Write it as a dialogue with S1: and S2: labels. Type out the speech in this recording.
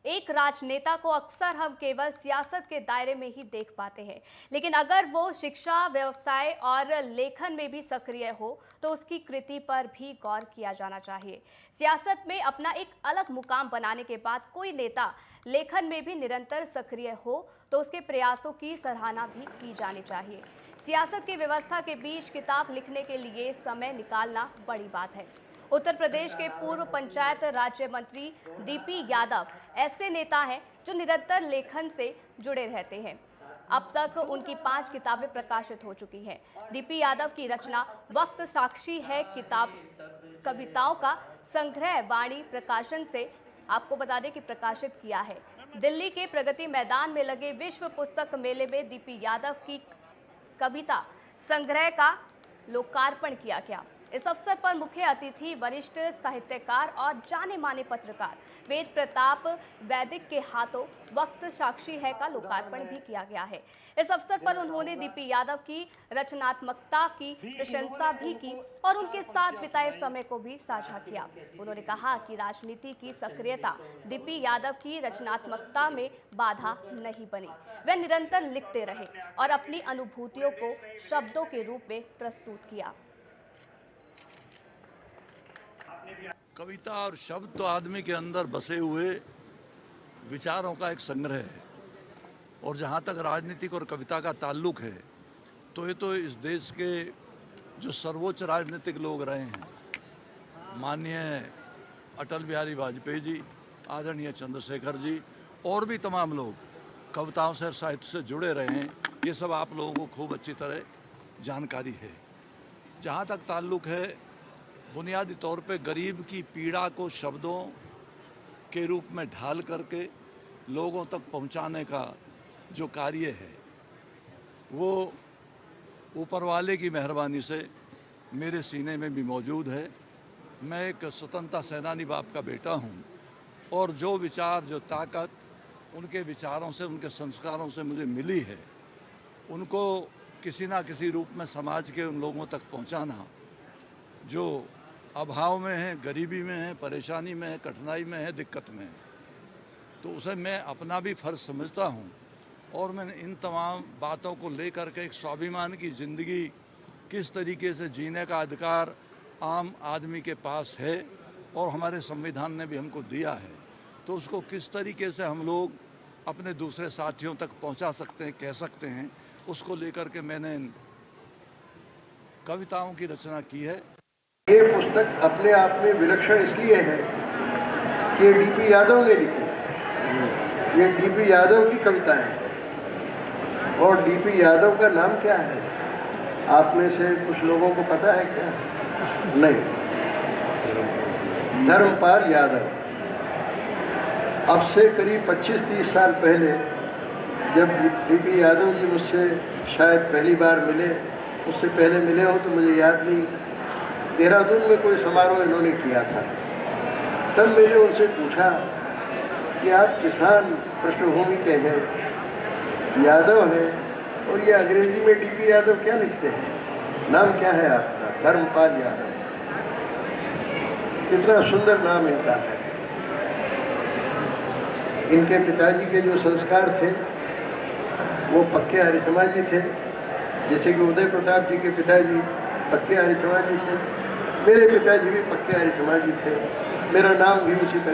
S1: एक राजनेता को अक्सर हम केवल सियासत के दायरे में ही देख पाते हैं, लेकिन अगर वो शिक्षा, व्यवसाय और लेखन में भी सक्रिय हो तो उसकी कृति पर भी गौर किया जाना चाहिए। सियासत में अपना एक अलग मुकाम बनाने के बाद कोई नेता लेखन में भी निरंतर सक्रिय हो तो उसके प्रयासों की सराहना भी की जानी चाहिए। सियासत की व्यवस्था के बीच किताब लिखने के लिए समय निकालना बड़ी बात है। उत्तर प्रदेश के पूर्व पंचायत राज्य मंत्री डीपी यादव ऐसे नेता हैं जो निरंतर लेखन से जुड़े रहते हैं। अब तक उनकी 5 किताबें प्रकाशित हो चुकी हैं। डीपी यादव की रचना वक्त साक्षी है किताब कविताओं का संग्रह वाणी प्रकाशन से आपको बता दें कि प्रकाशित किया है। दिल्ली के प्रगति मैदान में लगे विश्व पुस्तक मेले में डीपी यादव की कविता संग्रह का लोकार्पण किया गया। इस अवसर पर मुख्य अतिथि वरिष्ठ साहित्यकार और जाने माने पत्रकार वेद प्रताप वैदिक के हाथों वक्त साक्षी है का लोकार्पण भी किया गया है। इस अवसर पर उन्होंने डीपी यादव की रचनात्मकता की प्रशंसा भी की और उनके साथ बिताए समय को भी साझा किया। उन्होंने कहा कि राजनीति की सक्रियता डीपी यादव की रचनात्मकता में बाधा नहीं बनी। वे निरंतर लिखते रहे और अपनी अनुभूतियों को शब्दों के रूप में प्रस्तुत किया।
S2: कविता और शब्द तो आदमी के अंदर बसे हुए विचारों का एक संग्रह है, और जहाँ तक राजनीतिक और कविता का ताल्लुक है तो ये तो इस देश के जो सर्वोच्च राजनीतिक लोग रहे हैं, माननीय अटल बिहारी वाजपेयी जी, आदरणीय चंद्रशेखर जी और भी तमाम लोग कविताओं से साहित्य से जुड़े रहे हैं। ये सब आप लोगों को खूब अच्छी तरह जानकारी है। जहाँ तक ताल्लुक है बुनियादी तौर पे गरीब की पीड़ा को शब्दों के रूप में ढाल करके लोगों तक पहुंचाने का जो कार्य है वो ऊपर वाले की मेहरबानी से मेरे सीने में भी मौजूद है। मैं एक स्वतंत्रता सेनानी बाप का बेटा हूं और जो विचार, जो ताकत उनके विचारों से, उनके संस्कारों से मुझे मिली है, उनको किसी ना किसी रूप में समाज के उन लोगों तक पहुंचाना जो अभाव में है, गरीबी में है, परेशानी में है, कठिनाई में है, दिक्कत में है, तो उसे मैं अपना भी फ़र्ज़ समझता हूँ। और मैंने इन तमाम बातों को लेकर के एक स्वाभिमान की ज़िंदगी किस तरीके से जीने का अधिकार आम आदमी के पास है और हमारे संविधान ने भी हमको दिया है, तो उसको किस तरीके से हम लोग अपने दूसरे साथियों तक पहुँचा सकते हैं, कह सकते हैं, उसको लेकर के मैंने कविताओं की रचना की है।
S3: ये पुस्तक अपने आप में विलक्षण इसलिए है कि डीपी यादव ने लिखी। ये डीपी यादव की कविता है। और डीपी यादव का नाम क्या है, आप में से कुछ लोगों को पता है क्या? नहीं, धर्मपाल यादव। अब से करीब 25-30 साल पहले जब डीपी यादव जी मुझसे शायद पहली बार मिले, उससे पहले मिले हो तो मुझे याद नहीं, देहरादून में कोई समारोह इन्होंने किया था। तब मैंने उनसे पूछा कि आप किसान पृष्ठभूमि के हैं, यादव हैं, और ये अंग्रेजी में डीपी यादव क्या लिखते हैं, नाम क्या है आपका? धर्मपाल यादव। कितना सुंदर नाम इनका है। इनके पिताजी के जो संस्कार थे वो पक्के आर्य समाजी थे, जैसे कि उदय प्रताप जी के पिताजी पक्के आर्य समाजी थे, मेरे पिताजी भी पक्के आर्य समाजी थे, मेरा नाम भी उसी तरह